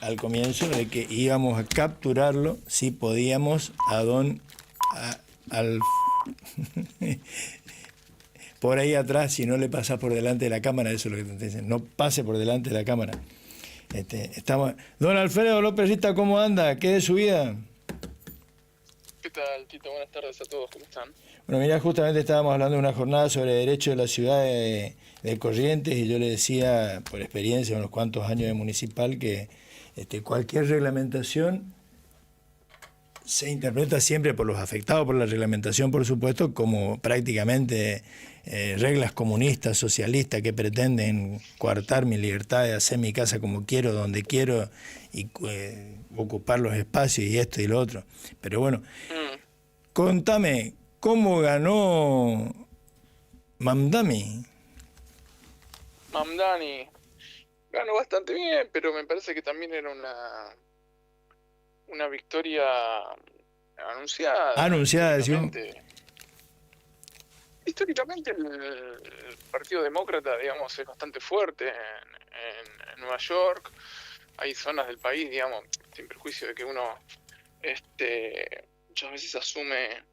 al comienzo de que íbamos a capturarlo si podíamos al por ahí atrás, si no le pasas por delante de la cámara, eso es lo que te dicen, no pase por delante de la cámara. Don Alfredo López Rita, ¿cómo anda? ¿Qué de su vida? ¿Qué tal, Tito? Buenas tardes a todos, ¿cómo están? Bueno, mira, justamente estábamos hablando de una jornada sobre derecho de la ciudad de Corrientes y yo le decía, por experiencia, unos cuantos años de municipal, que cualquier reglamentación se interpreta siempre por los afectados por la reglamentación, por supuesto, como prácticamente reglas comunistas, socialistas, que pretenden coartar mi libertad de hacer mi casa como quiero, donde quiero, y ocupar los espacios y esto y lo otro. Pero bueno, contame, ¿cómo ganó Mamdani? Mamdani ganó bastante bien, pero me parece que también era una victoria anunciada. Anunciada, decimos. Históricamente el Partido Demócrata, digamos, es bastante fuerte en Nueva York. Hay zonas del país, digamos, sin perjuicio de que uno muchas veces asume,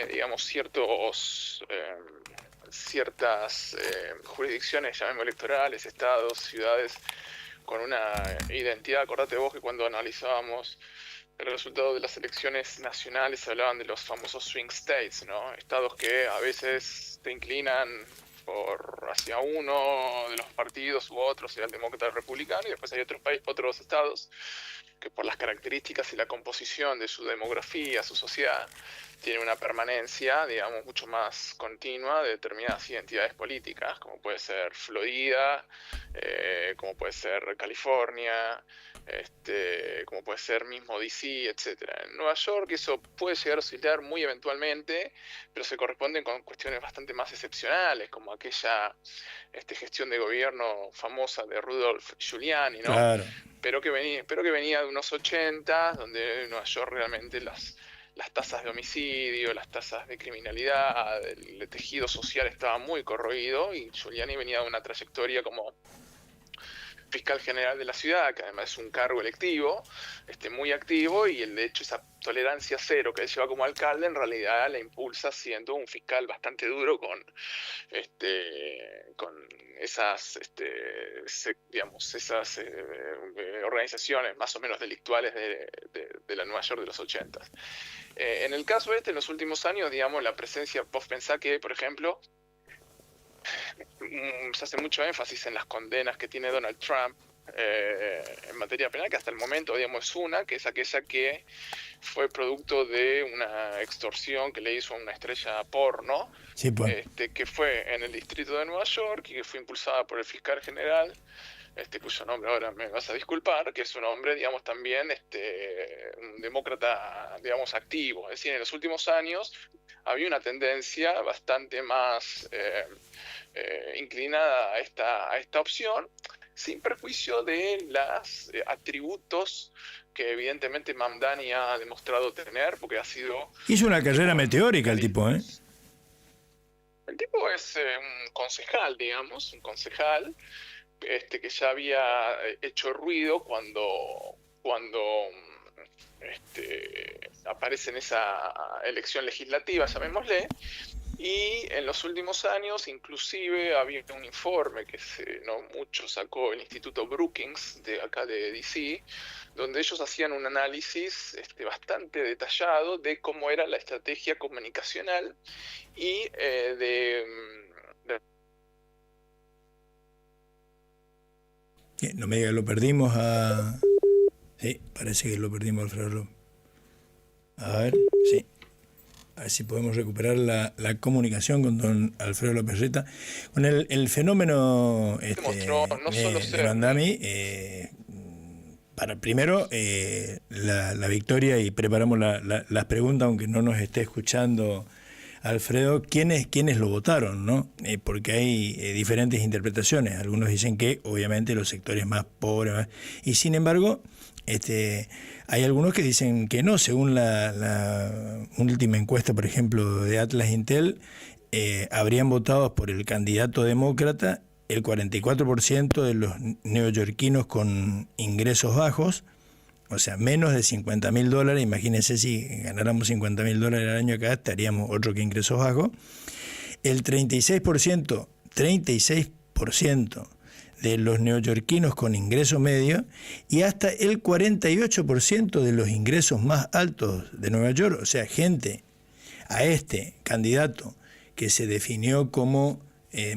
digamos, ciertas jurisdicciones, llamemos electorales, estados, ciudades, con una identidad. Acordate vos que cuando analizábamos el resultado de las elecciones nacionales hablaban de los famosos swing states, ¿no? Estados que a veces te inclinan hacia uno de los partidos u otro, sea el demócrata o el republicano, y después hay otros estados que por las características y la composición de su demografía, su sociedad, tiene una permanencia, digamos, mucho más continua de determinadas identidades políticas, como puede ser Florida, como puede ser California, como puede ser mismo DC, etcétera. En Nueva York eso puede llegar a oscilar muy eventualmente, pero se corresponden con cuestiones bastante más excepcionales, como aquella gestión de gobierno famosa de Rudolph Giuliani, ¿no? Claro. Pero que venía de unos 80, donde en Nueva York realmente las tasas de homicidio, las tasas de criminalidad, el tejido social estaba muy corroído, y Giuliani venía de una trayectoria como fiscal general de la ciudad, que además es un cargo electivo, muy activo, y de hecho esa tolerancia cero que él lleva como alcalde en realidad la impulsa siendo un fiscal bastante duro con esas organizaciones más o menos delictuales de la Nueva York de los 80. En el caso en los últimos años, digamos, la presencia, vos pensás que, por ejemplo, se hace mucho énfasis en las condenas que tiene Donald Trump en materia penal, que hasta el momento, digamos, que es aquella que fue producto de una extorsión que le hizo a una estrella porno, Sí, pues. que fue en el distrito de Nueva York y que fue impulsada por el fiscal general, cuyo nombre ahora me vas a disculpar, que es un hombre, digamos, también un demócrata, digamos, activo. Es decir, en los últimos años había una tendencia bastante más inclinada a esta opción, sin perjuicio de los atributos que evidentemente Mamdani ha demostrado tener, porque ha sido... Hizo una carrera meteórica el tipo, ¿eh? El tipo es un concejal, digamos, que ya había hecho ruido cuando aparece en esa elección legislativa, llamémosle, y en los últimos años inclusive había un informe que no mucho sacó el Instituto Brookings de acá de DC, donde ellos hacían un análisis bastante detallado de cómo era la estrategia comunicacional y No me diga que lo perdimos a... Sí, parece que lo perdimos a Alfredo López. A ver, sí. A ver si podemos recuperar la comunicación con don Alfredo López Rita. Con el fenómeno demostró no solo de ser Mamdani, para primero la victoria, y preparamos las preguntas, aunque no nos esté escuchando Alfredo, ¿quiénes lo votaron, no? Porque hay diferentes interpretaciones. Algunos dicen que obviamente los sectores más pobres, y sin embargo hay algunos que dicen que no. Según la última encuesta, por ejemplo, de Atlas Intel, habrían votado por el candidato demócrata el 44% de los neoyorquinos con ingresos bajos, o sea, menos de $50.000, imagínense si ganáramos $50.000 al año acá, estaríamos otro que ingresos bajos. El 36% de los neoyorquinos con ingreso medio y hasta el 48% de los ingresos más altos de Nueva York, o sea, gente a este candidato que se definió como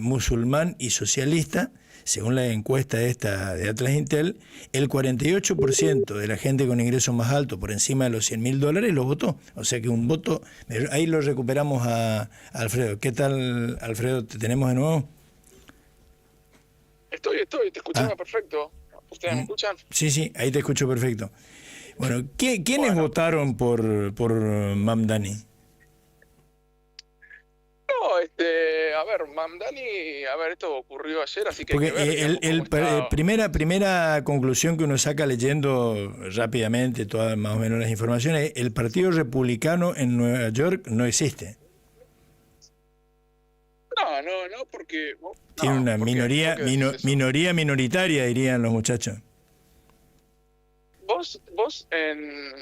musulmán y socialista, según la encuesta esta de Atlas Intel, el 48% de la gente con ingresos más altos, por encima de los $100.000, lo votó. O sea que un voto, ahí lo recuperamos a Alfredo. ¿Qué tal, Alfredo? ¿Te tenemos de nuevo? Estoy, te escuchando perfecto. ¿Ustedes me escuchan? Sí, ahí te escucho perfecto. Bueno, ¿quiénes votaron por Mamdani? No, a ver, Mamdani, esto ocurrió ayer, así que porque hay que ver, primera conclusión que uno saca leyendo rápidamente todas más o menos las informaciones, el Partido Republicano en Nueva York no existe. No, porque... Tiene una minoritaria, dirían los muchachos. Vos en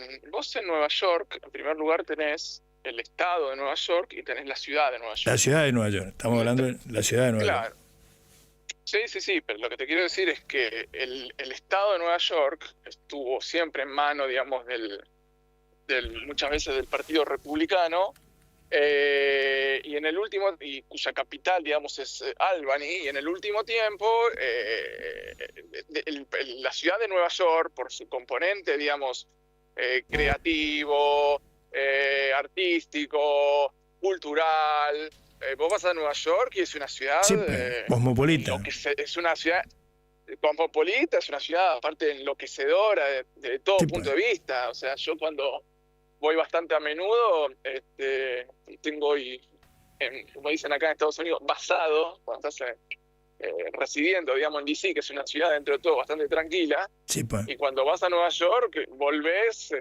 Nueva York, en primer lugar, tenés el estado de Nueva York y tenés la ciudad de Nueva York. La ciudad de Nueva York, estamos hablando de la ciudad de Nueva York. Sí, pero lo que te quiero decir es que el estado de Nueva York estuvo siempre en mano, digamos, muchas veces del Partido Republicano, y en el último, y cuya capital, digamos, es Albany, y en el último tiempo la ciudad de Nueva York, por su componente, digamos, creativo, artístico, cultural, vos vas a Nueva York y es una ciudad cosmopolita. Es una ciudad cosmopolita, es una ciudad aparte enloquecedora de todo punto de vista. O sea, yo cuando voy bastante a menudo, tengo, como dicen acá en Estados Unidos, basado, cuando estás residiendo, digamos, en D.C., que es una ciudad dentro de todo bastante tranquila, y cuando vas a Nueva York, volvés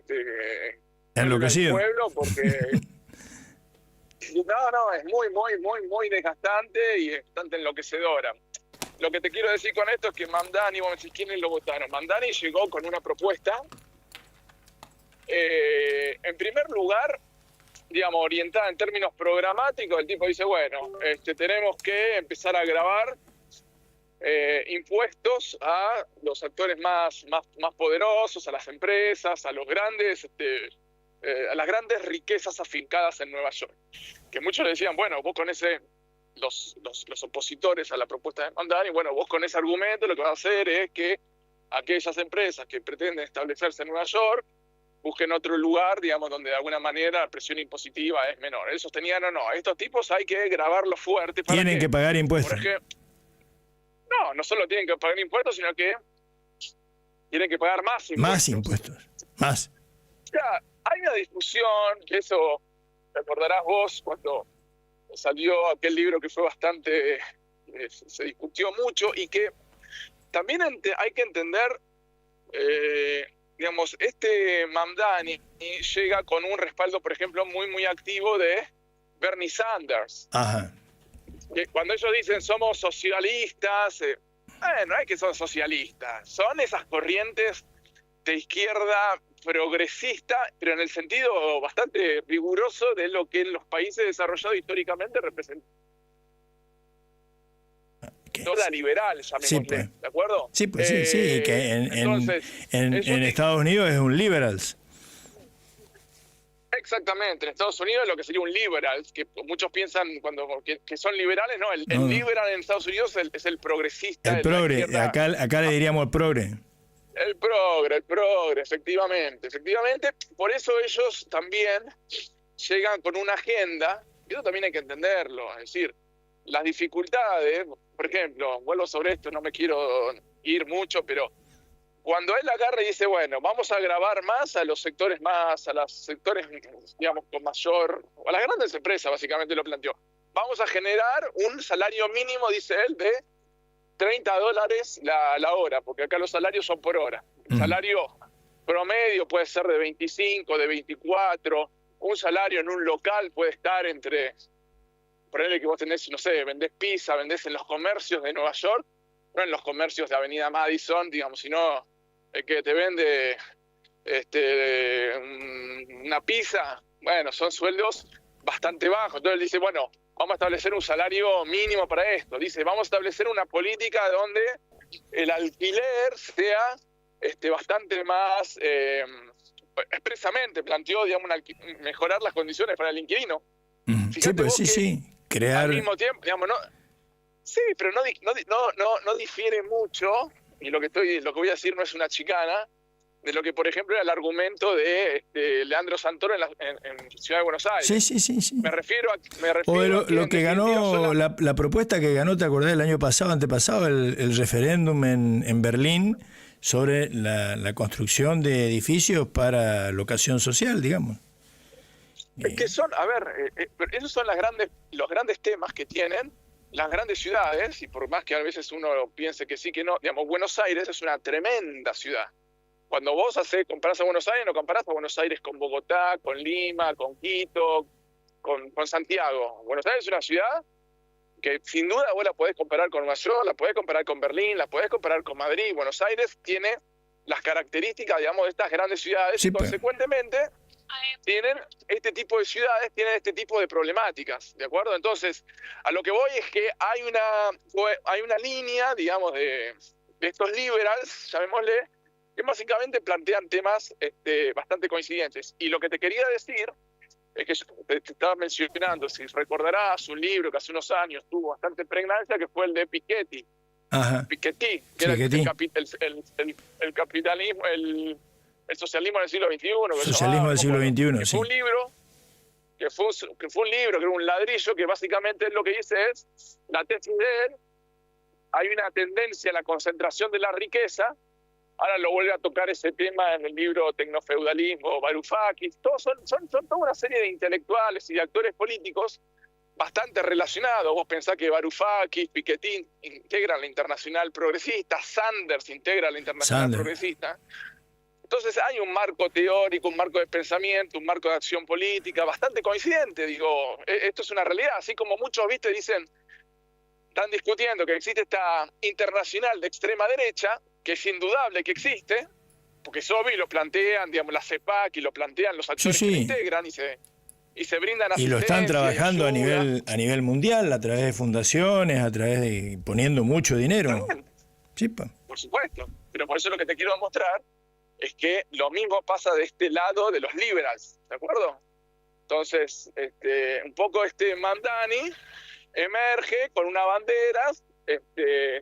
enloquecido. Pueblo porque no, es muy desgastante y bastante enloquecedora. Lo que te quiero decir con esto es que Mamdani, vos me decís, ¿quiénes lo votaron? Mamdani llegó con una propuesta, en primer lugar, digamos, orientada en términos programáticos. El tipo dice, bueno, tenemos que empezar a grabar impuestos a los actores más poderosos, a las empresas, a los grandes, a las grandes riquezas afincadas en Nueva York. Que muchos le decían, bueno, vos con los opositores a la propuesta de Mamdani, bueno, vos con ese argumento lo que vas a hacer es que aquellas empresas que pretenden establecerse en Nueva York busquen otro lugar, digamos, donde de alguna manera la presión impositiva es menor. Ellos sostenían, no, estos tipos hay que grabarlos fuerte. Tienen que pagar impuestos. No solo tienen que pagar impuestos, sino que tienen que pagar más impuestos. Más impuestos, más. Ya, hay una discusión, que eso recordarás vos cuando salió aquel libro que fue bastante, se discutió mucho, y que también hay que entender, digamos, Mamdani llega con un respaldo, por ejemplo, muy activo de Bernie Sanders. Ajá. Que cuando ellos dicen somos socialistas, no es que son socialistas, son esas corrientes de izquierda progresista, pero en el sentido bastante riguroso de lo que en los países desarrollados históricamente representa. Toda liberal, llamémosle, ¿de acuerdo? Sí, pues sí, que en Estados Unidos es un liberals. Exactamente, en Estados Unidos lo que sería un liberal, que muchos piensan que son liberales, no, el liberal en Estados Unidos es el progresista. El progre, acá le diríamos el progre. El progre, efectivamente. Por eso ellos también llegan con una agenda, y eso también hay que entenderlo, es decir, las dificultades, por ejemplo, vuelvo sobre esto, no me quiero ir mucho, pero cuando él agarra y dice, bueno, vamos a grabar más a los sectores digamos, con mayor, o a las grandes empresas, básicamente lo planteó. Vamos a generar un salario mínimo, dice él, de $30 la hora, porque acá los salarios son por hora. El salario promedio puede ser de 25, de 24, un salario en un local puede estar entre ponele que vos tenés, no sé, vendés pizza, vendés en los comercios de Nueva York, no en los comercios de Avenida Madison, digamos, sino el que te vende una pizza, bueno, son sueldos bastante bajos. Entonces él dice, bueno, vamos a establecer un salario mínimo para esto. Dice, vamos a establecer una política donde el alquiler sea bastante más, expresamente planteó, digamos, mejorar las condiciones para el inquilino. Sí, pues sí, crear... Al mismo tiempo, digamos, no, sí, pero no difiere mucho, y lo que voy a decir no es una chicana, de lo que, por ejemplo, era el argumento de Leandro Santoro en Ciudad de Buenos Aires. Sí. Me refiero a o que lo que ganó, la propuesta que ganó, ¿te acordás, el año pasado, antepasado, el referéndum en Berlín sobre la construcción de edificios para locación social, digamos? Es que son, a ver, esos son los grandes temas que tienen las grandes ciudades, y por más que a veces uno piense que sí, que no, digamos, Buenos Aires es una tremenda ciudad. Cuando vos comparás a Buenos Aires, no comparás a Buenos Aires con Bogotá, con Lima, con Quito, con Santiago. Buenos Aires es una ciudad que sin duda vos la podés comparar con Nueva York, la podés comparar con Berlín, la podés comparar con Madrid. Buenos Aires tiene las características, digamos, de estas grandes ciudades, y consecuentemente tienen este tipo de ciudades, tienen este tipo de problemáticas, ¿de acuerdo? Entonces, a lo que voy es que hay una línea, digamos, de estos liberals, llamémosle, que básicamente plantean temas bastante coincidentes. Y lo que te quería decir es que te estaba mencionando, si recordarás un libro que hace unos años tuvo bastante pregnancia, que fue el de Piketty. Ajá. Piketty, que era el capitalismo, el socialismo del siglo XXI. Socialismo del siglo XXI, sí. Fue un libro que era un ladrillo, que básicamente lo que dice es, la tesis de él, hay una tendencia a la concentración de la riqueza. Ahora lo vuelve a tocar ese tema en el libro Tecnofeudalismo, Varoufakis. Son toda una serie de intelectuales y de actores políticos bastante relacionados. Vos pensás que Varoufakis, Piketty integran la Internacional Progresista, Sanders integra la Internacional Progresista. Entonces hay un marco teórico, un marco de pensamiento, un marco de acción política bastante coincidente. Digo, esto es una realidad. Así como muchos, dicen, están discutiendo que existe esta internacional de extrema derecha, que es indudable que existe, porque es obvio y lo plantean, digamos, la CEPAC, y lo plantean los actores que lo integran y se brindan asistencia. Y lo están trabajando a nivel mundial, a través de fundaciones, a través de poniendo mucho dinero. Sí, por supuesto, pero por eso lo que te quiero mostrar es que lo mismo pasa de este lado de los liberals, ¿de acuerdo? Entonces, un poco Mamdani emerge con una bandera,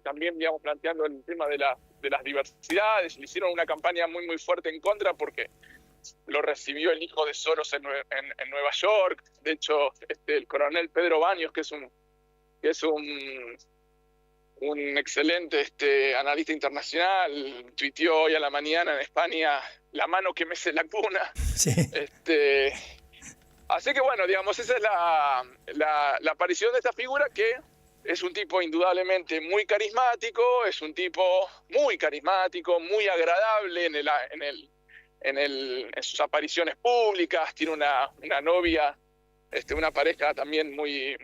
también, digamos, planteando el tema de las diversidades. Le hicieron una campaña muy, muy fuerte en contra porque lo recibió el hijo de Soros en Nueva York. De hecho, el coronel Pedro Baños, que es un excelente analista internacional, tuiteó hoy a la mañana en España, la mano que mece la cuna. Sí. Así que bueno, digamos, esa es la aparición de esta figura, que es un tipo indudablemente muy carismático, muy agradable en sus apariciones públicas. Tiene una novia, una pareja también muy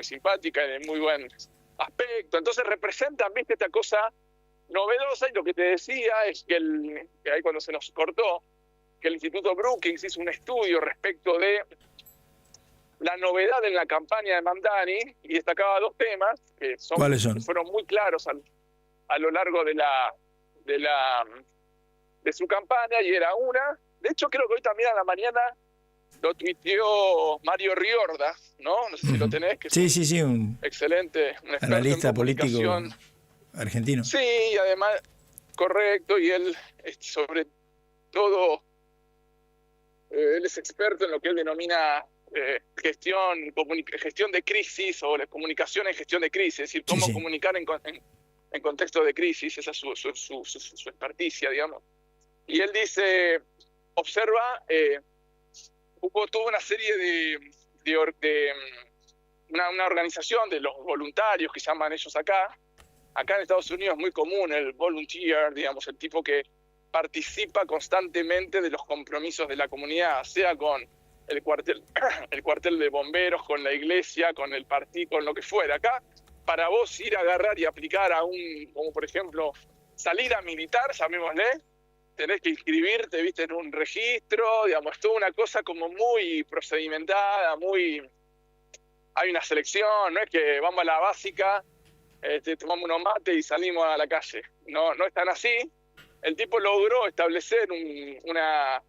simpática y de muy buen aspecto. Entonces representan, esta cosa novedosa. Y lo que te decía es que ahí cuando se nos cortó, que el Instituto Brookings hizo un estudio respecto de la novedad en la campaña de Mamdani, y destacaba dos temas que ¿Cuáles son? Que fueron muy claros a lo largo de su campaña, y era una, de hecho creo que hoy también a la mañana lo tuiteó Mario Riorda, ¿no? No sé si lo tenés, que sí, un excelente, un analista político argentino. Sí, y además, correcto, y él sobre todo, él es experto en lo que él denomina gestión de crisis, o la comunicación en gestión de crisis, es decir, cómo comunicar en contexto de crisis. Esa es su experticia, digamos. Y él dice, observa, hubo toda una serie una organización de los voluntarios, que llaman ellos acá en Estados Unidos es muy común el volunteer, digamos, el tipo que participa constantemente de los compromisos de la comunidad, sea con el cuartel, el cuartel de bomberos, con la iglesia, con el partido, con lo que fuera. Acá, para vos ir a agarrar y aplicar a como por ejemplo, salida militar, llamémosle, tenés que inscribirte, viste, en un registro, digamos, es toda una cosa como muy procedimentada, hay una selección, no es que vamos a la básica, tomamos unos mates y salimos a la calle. No es tan así. El tipo logró establecer una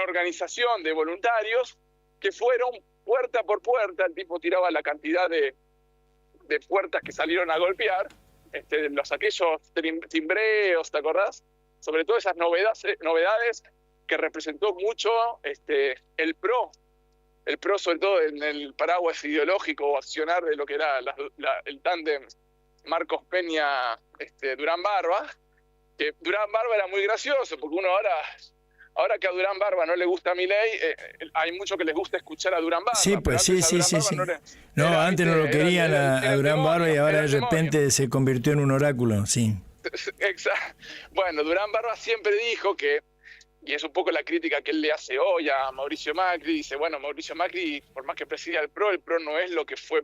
organización de voluntarios que fueron puerta por puerta. El tipo tiraba la cantidad de puertas que salieron a golpear, aquellos timbreos, ¿te acordás? Sobre todo esas novedades que representó mucho el PRO sobre todo en el paraguas ideológico o accionar de lo que era el tándem Marcos Peña, Durán Barba, que Durán Barba era muy gracioso, porque uno ahora que a Durán Barba no le gusta Milei, hay mucho que les gusta escuchar a Durán Barba. Sí, pues sí. Antes no lo querían a Durán Barba y ahora de repente se convirtió en un oráculo, sí. Exacto. Bueno, Durán Barba siempre dijo que, y es un poco la crítica que él le hace hoy a Mauricio Macri, dice, bueno, Mauricio Macri, por más que presida el PRO no es lo que fue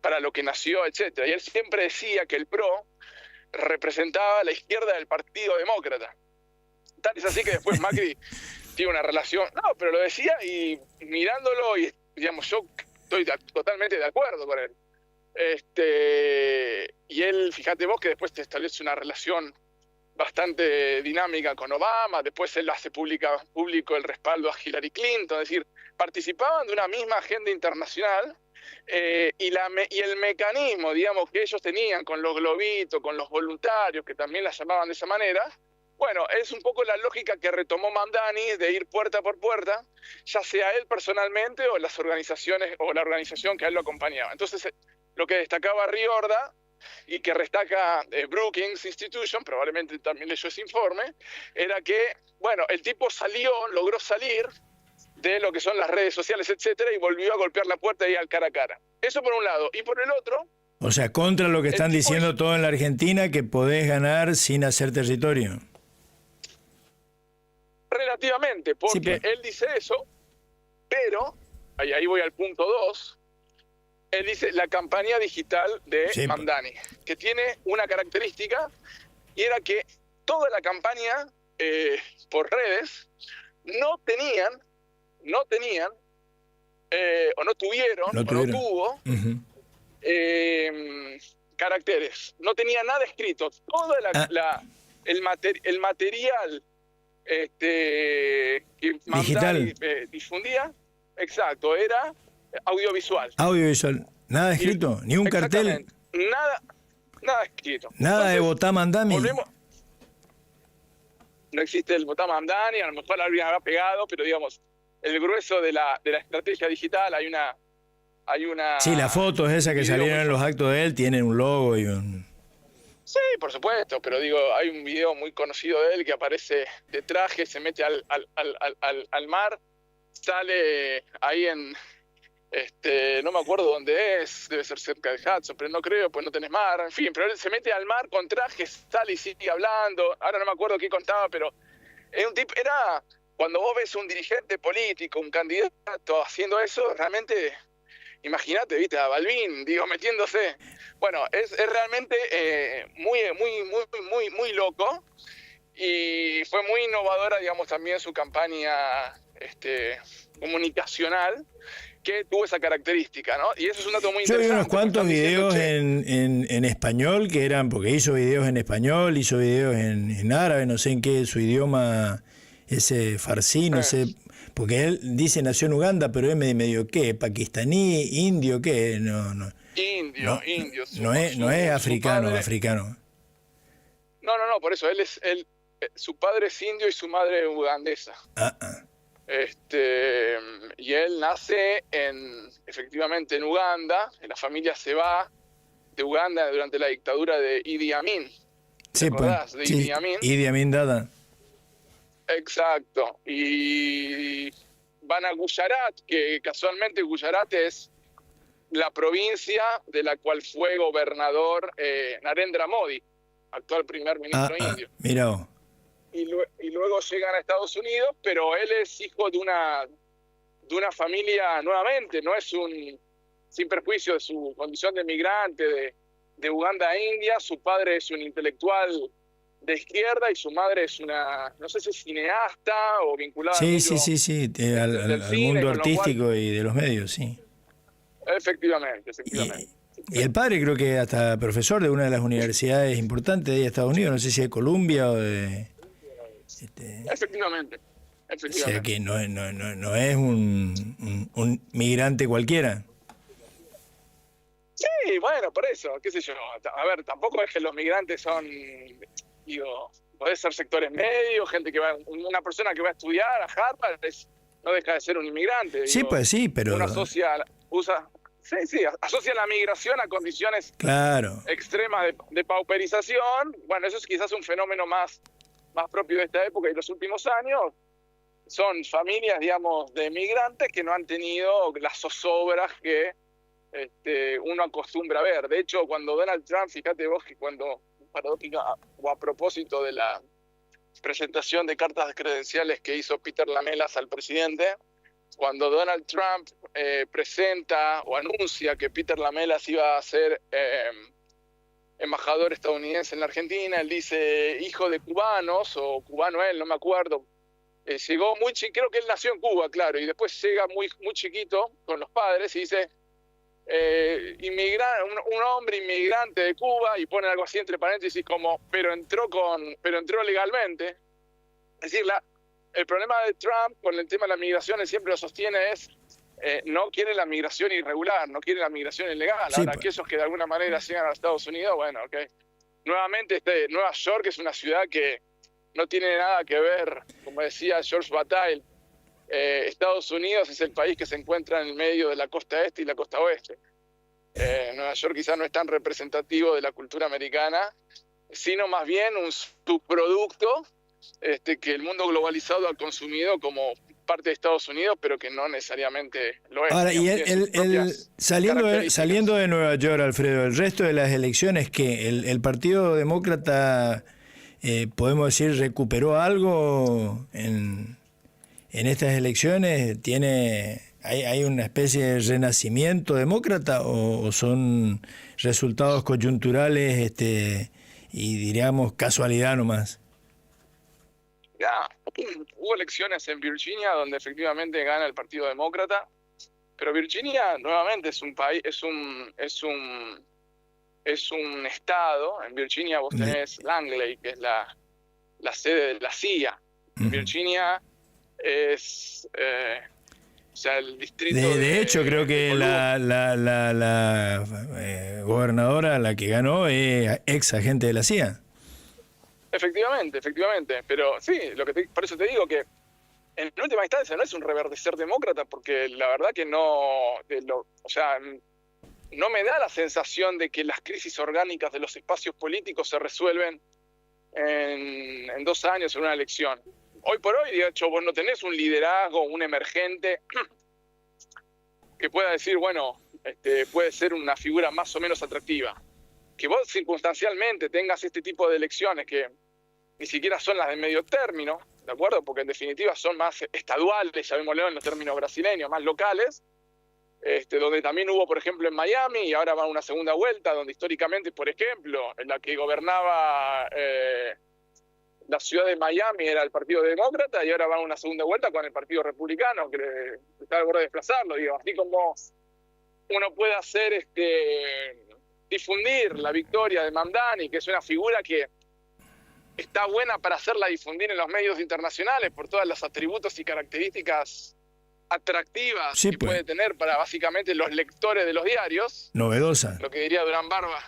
para lo que nació, etcétera. Y él siempre decía que el PRO representaba a la izquierda del Partido Demócrata. Tal es así que después Macri tiene una relación... No, pero lo decía y mirándolo, y digamos, yo estoy totalmente de acuerdo con él. Y él, fíjate vos que después te establece una relación bastante dinámica con Obama, después él hace público el respaldo a Hillary Clinton, es decir, participaban de una misma agenda internacional, y el mecanismo, digamos, que ellos tenían con los globitos, con los voluntarios, que también la llamaban de esa manera, bueno, es un poco la lógica que retomó Mamdani de ir puerta por puerta, ya sea él personalmente o las organizaciones o la organización que a él lo acompañaba. Entonces, lo que destacaba Riorda y que destaca Brookings Institution, probablemente también leyó ese informe, era que, bueno, el tipo logró salir de lo que son las redes sociales, etcétera, y volvió a golpear la puerta y al cara a cara. Eso por un lado. Y por el otro... O sea, contra lo que están diciendo todo en la Argentina, que podés ganar sin hacer territorio. Relativamente, porque sí, él dice eso, pero, ahí voy al punto 2, él dice la campaña digital de Mamdani, que tiene una característica, y era que toda la campaña por redes no tuvo caracteres, no tenía nada escrito, todo el material que Mamdani difundía, exacto, era audiovisual. Audiovisual, nada escrito, ni un cartel. Nada escrito. Nada. Entonces, de Votá Mamdani. No existe el Votá Mamdani, a lo mejor alguien habrá pegado, pero digamos, el grueso de la estrategia digital, hay una... Sí, las fotos esas que salieron en los actos de él tienen un logo y un... Sí, por supuesto, pero digo, hay un video muy conocido de él que aparece de traje, se mete al mar, sale ahí en... no me acuerdo dónde es, debe ser cerca de Hudson, pero no creo, pues no tenés mar, en fin, pero él se mete al mar con traje, sale y sigue hablando, ahora no me acuerdo qué contaba, pero es un tipo, cuando vos ves un dirigente político, un candidato haciendo eso, realmente, imagínate, viste, a Balbín, digo, metiéndose, bueno, es realmente muy loco, y fue muy innovadora, digamos, también su campaña comunicacional, que tuvo esa característica, ¿no? Y eso es un dato muy interesante. Yo vi unos cuantos videos en español que eran, porque hizo videos en español, hizo videos en árabe, no sé en qué, su idioma, ese farsi, no sé, porque él dice nació en Uganda, pero es medio ¿qué? ¿Pakistaní? ¿Indio? ¿Qué? No. Indio. No es africano. No, por eso, su padre es indio y su madre es ugandesa. Y él nace efectivamente en Uganda, la familia se va de Uganda durante la dictadura de Idi Amin. ¿Te acordás de Idi Amin? Idi Amin Dada. Exacto. Y van a Gujarat, que casualmente Gujarat es la provincia de la cual fue gobernador Narendra Modi, actual primer ministro indio. Mira. Y luego llegan a Estados Unidos, pero él es hijo de de una familia, nuevamente, no es sin perjuicio de su condición de migrante de Uganda a India. Su padre es un intelectual de izquierda y su madre es una, no sé si es cineasta o vinculada al mundo al cine, mundo con lo cual, artístico y de los medios, sí. Efectivamente. Y el padre creo que hasta profesor de una de las universidades importantes de Estados Unidos, no sé si de Columbia o de... Efectivamente. O sea que no es un migrante cualquiera. Sí, bueno, por eso, qué sé yo. A ver, tampoco es que los migrantes son, digo, podés ser sectores medios, gente que va, una persona que va a estudiar a Harvard no deja de ser un inmigrante. Digo, Sí, pues sí, pero... Uno asocia la migración a condiciones extremas de pauperización. Bueno, eso es quizás un fenómeno más propio de esta época y de los últimos años. Son familias, digamos, de migrantes que no han tenido las zozobras que uno acostumbra a ver. De hecho, cuando Donald Trump, fíjate vos que cuando, paradójica, o a propósito de la presentación de cartas de credenciales que hizo Peter Lamelas al presidente, cuando Donald Trump presenta o anuncia que Peter Lamelas iba a ser embajador estadounidense en la Argentina, él dice hijo de cubanos, o cubano él, no me acuerdo. Llegó muy chiquito, creo que él nació en Cuba, claro, y después llega muy chiquito con los padres y dice un hombre inmigrante de Cuba, y pone algo así entre paréntesis como pero entró legalmente. Es decir, el problema de Trump con el tema de la migración, él siempre lo sostiene, es no quiere la migración irregular, no quiere la migración ilegal. Sí, ahora, aquellos que de alguna manera llegan a Estados Unidos, bueno, ok. Nuevamente, Nueva York es una ciudad que no tiene nada que ver, como decía George Bataille, Estados Unidos es el país que se encuentra en el medio de la costa este y la costa oeste. Nueva York quizás no es tan representativo de la cultura americana, sino más bien un subproducto que el mundo globalizado ha consumido como parte de Estados Unidos, pero que no necesariamente lo es. Ahora, y saliendo de Nueva York, Alfredo, el resto de las elecciones, que el Partido Demócrata, podemos decir, recuperó algo en estas elecciones. ¿Hay una especie de renacimiento demócrata o son resultados coyunturales y diríamos casualidad nomás? Ya, hubo elecciones en Virginia donde efectivamente gana el Partido Demócrata, pero Virginia nuevamente es un país, es un estado. En Virginia vos tenés Langley, que es la sede de la CIA. Virginia es o sea, el distrito de hecho, creo que la gobernadora, la que ganó, es ex agente de la CIA. Efectivamente, pero sí, por eso te digo que en última instancia no es un reverdecer demócrata, porque la verdad que no me da la sensación de que las crisis orgánicas de los espacios políticos se resuelven en 2 años en una elección. Hoy por hoy, de hecho, vos no tenés un liderazgo, un emergente que pueda decir, bueno, puede ser una figura más o menos atractiva. Que vos circunstancialmente tengas este tipo de elecciones que ni siquiera son las de medio término, ¿de acuerdo? Porque en definitiva son más estaduales, llamémoslo en los términos brasileños, más locales, donde también hubo, por ejemplo, en Miami, y ahora va a una segunda vuelta, donde históricamente, por ejemplo, en la que gobernaba la ciudad de Miami era el Partido Demócrata, y ahora va a una segunda vuelta con el Partido Republicano, que está al borde de desplazarlo, digo. Así como uno puede hacer difundir la victoria de Mamdani, que es una figura que está buena para hacerla difundir en los medios internacionales por todos los atributos y características atractivas que puede tener para básicamente los lectores de los diarios. Novedosa. Lo que diría Durán Barba.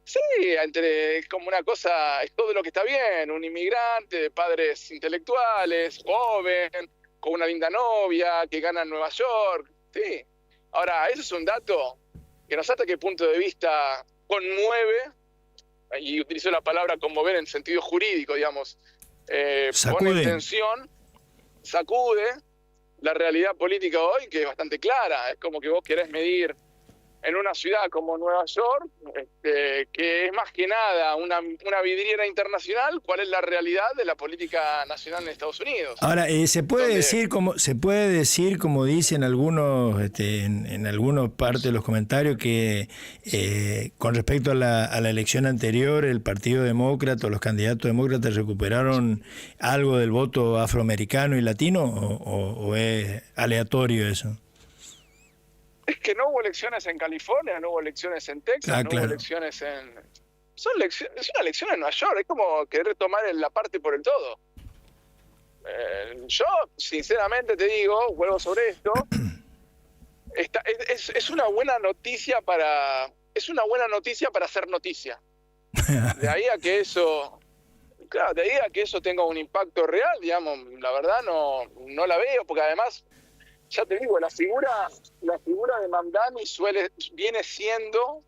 Sí, es como una cosa, es todo lo que está bien, un inmigrante de padres intelectuales, joven, con una linda novia, que gana en Nueva York, sí. Ahora, eso es un dato que no sé hasta qué punto de vista conmueve, y utilizo la palabra conmover en sentido jurídico, digamos, pone en tensión, sacude la realidad política hoy, que es bastante clara. Es como que vos querés medir en una ciudad como Nueva York, que es más que nada una vidriera internacional, cuál es la realidad de la política nacional en Estados Unidos. Ahora, se puede decir, como dicen algunos, en algunas partes de los comentarios, que con respecto a la elección anterior, el Partido Demócrata o los candidatos demócratas recuperaron algo del voto afroamericano y latino, o es aleatorio eso. Es que no hubo elecciones en California, no hubo elecciones en Texas, hubo elecciones en... es una elección en Nueva York, es como querer tomar la parte por el todo. Yo, sinceramente te digo, vuelvo sobre esto, es una buena noticia para... Es una buena noticia para hacer noticia. De ahí a que eso... Claro, de ahí a que eso tenga un impacto real, digamos, la verdad no la veo, porque además... Ya te digo, la figura de Mamdani viene siendo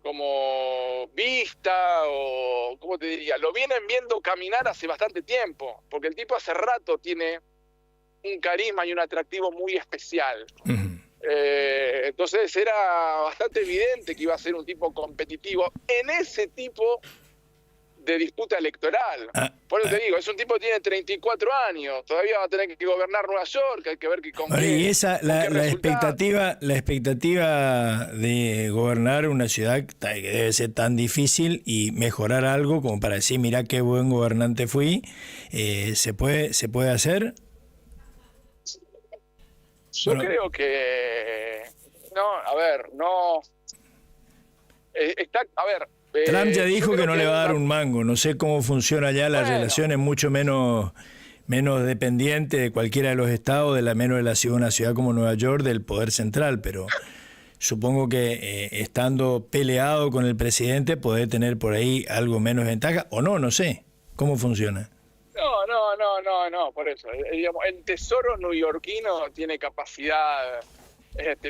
como vista, o ¿cómo te diría? Lo vienen viendo caminar hace bastante tiempo, porque el tipo hace rato tiene un carisma y un atractivo muy especial. Entonces era bastante evidente que iba a ser un tipo competitivo en ese tipo de disputa electoral. Por eso te digo, es un tipo que tiene 34 años, todavía va a tener que gobernar Nueva York, hay que ver con qué. Y esa, la expectativa de gobernar una ciudad que debe ser tan difícil y mejorar algo como para decir, mirá qué buen gobernante fui, ¿se puede hacer? Yo creo que Trump ya dijo que no le va a dar un mango. No sé cómo funciona ya la relación, es mucho menos dependiente de cualquiera de los estados, menos de una ciudad como Nueva York, del poder central, pero supongo que estando peleado con el presidente puede tener por ahí algo menos ventaja, o no sé. ¿Cómo funciona? No, por eso. Digamos, el tesoro neoyorquino tiene capacidad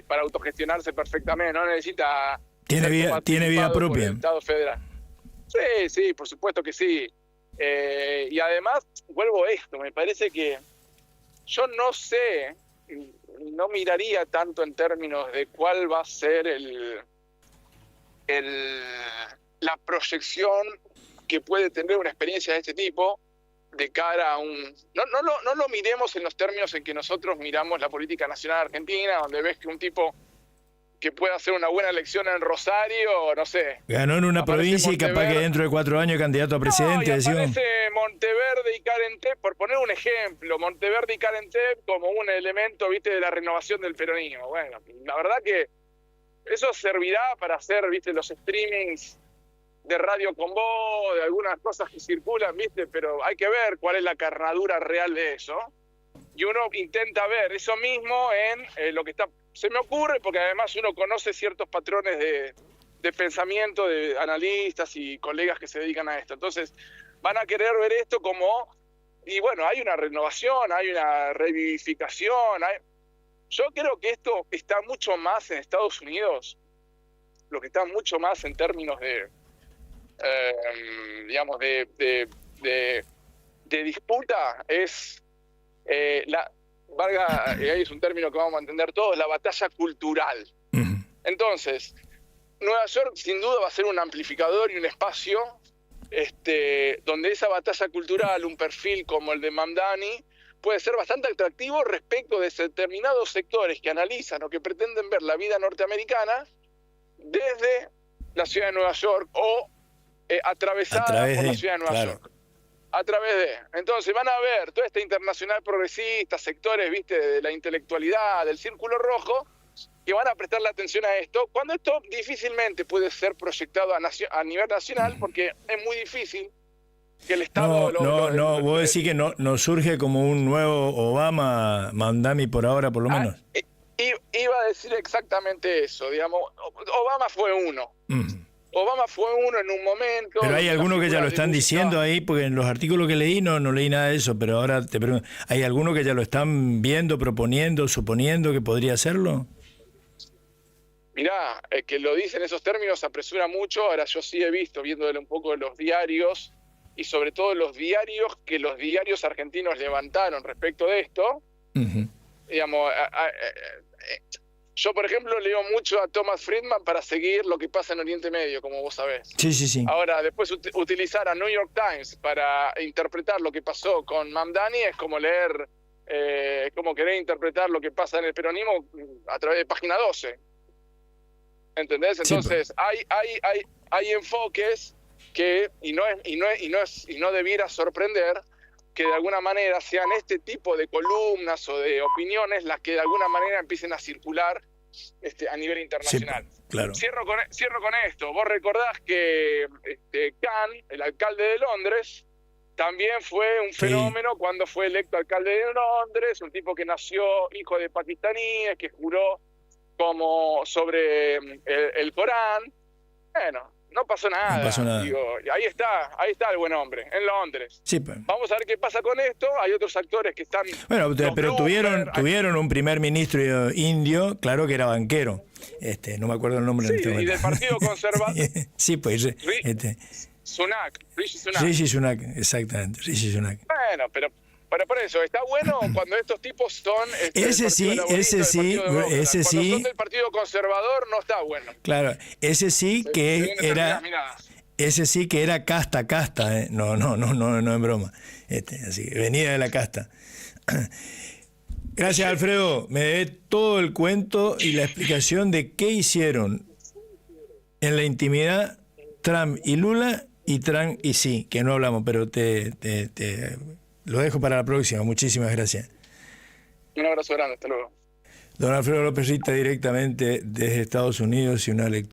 para autogestionarse perfectamente, no necesita... Tiene vida propia. El Estado federal. Sí, por supuesto que sí. Y además, vuelvo a esto, me parece que yo no sé, no miraría tanto en términos de cuál va a ser la proyección que puede tener una experiencia de este tipo de cara a un... No lo miremos en los términos en que nosotros miramos la política nacional argentina, donde ves que un tipo que pueda hacer una buena elección en Rosario, no sé. Ganó en una provincia y capaz que dentro de 4 años candidato a presidente. Y aparece Monteverde y Carentep, por poner un ejemplo, Monteverde y Carentep como un elemento, viste, de la renovación del peronismo. Bueno, la verdad que eso servirá para hacer, viste, los streamings de Radio con Voz, de algunas cosas que circulan, viste, pero hay que ver cuál es la carnadura real de eso. Y uno intenta ver eso mismo en lo que está... Se me ocurre, porque además uno conoce ciertos patrones de pensamiento de analistas y colegas que se dedican a esto. Entonces, van a querer ver esto como... Y bueno, hay una renovación, hay una revivificación. Yo creo que esto está mucho más en Estados Unidos, lo que está mucho más en términos de digamos, de disputa es es un término que vamos a entender todos, la batalla cultural. Entonces, Nueva York sin duda va a ser un amplificador y un espacio donde esa batalla cultural, un perfil como el de Mamdani, puede ser bastante atractivo respecto de determinados sectores que analizan o que pretenden ver la vida norteamericana desde la ciudad de Nueva York o atravesada por la ciudad de Nueva York. A través de... Entonces van a ver toda esta internacional progresista, sectores, viste, de la intelectualidad, del círculo rojo, que van a prestarle atención a esto, cuando esto difícilmente puede ser proyectado a nivel nacional, porque es muy difícil que el Estado... Vos decís que no surge como un nuevo Obama, Mamdani por ahora, por lo menos. Iba a decir exactamente eso, digamos. Obama fue uno. Obama fue uno en un momento... Pero hay algunos que ya lo están diciendo ahí, porque en los artículos que leí no leí nada de eso, pero ahora te pregunto, ¿hay algunos que ya lo están viendo, proponiendo, suponiendo que podría hacerlo? Mirá, que lo dicen esos términos se apresura mucho. Ahora yo sí he visto, viéndole un poco de los diarios, y sobre todo los diarios que los diarios argentinos levantaron respecto de esto, digamos... Yo, por ejemplo, leo mucho a Thomas Friedman para seguir lo que pasa en Oriente Medio, como vos sabés. Sí, sí, sí. Ahora, después utilizar a New York Times para interpretar lo que pasó con Mamdani es como leer, como querer interpretar lo que pasa en el peronismo a través de Página 12. ¿Entendés? Entonces, sí, hay enfoques que, y no debiera sorprender que de alguna manera sean este tipo de columnas o de opiniones las que de alguna manera empiecen a circular a nivel internacional. Sí, claro. Cierro con esto. Vos recordás que Khan, el alcalde de Londres, también fue un fenómeno cuando fue electo alcalde de Londres, un tipo que nació hijo de pakistaníes, que juró como sobre el Corán. Bueno, no pasó nada. No pasó nada. Digo, ahí está el buen hombre, en Londres. Sí, pues. Vamos a ver qué pasa con esto. Hay otros actores que están... Bueno, pero tuvieron un primer ministro indio, claro que era banquero. No me acuerdo el nombre. Sí, y del Partido Conservador. Sí, pues. Rishi Sunak, exactamente, Rishi Sunak. Bueno, pero por eso, está bueno cuando estos tipos son... ese sí. Cuando son del Partido Conservador no está bueno. Claro, ese sí que era... Ese sí que era casta, no en broma. Así que venía de la casta. Gracias, Alfredo. Me debe todo el cuento y la explicación de qué hicieron en la intimidad Trump y Lula y Trump y sí, que no hablamos, pero te lo dejo para la próxima. Muchísimas gracias. Un abrazo grande, hasta luego. Don Alfredo López Rita, directamente desde Estados Unidos, y una lectura.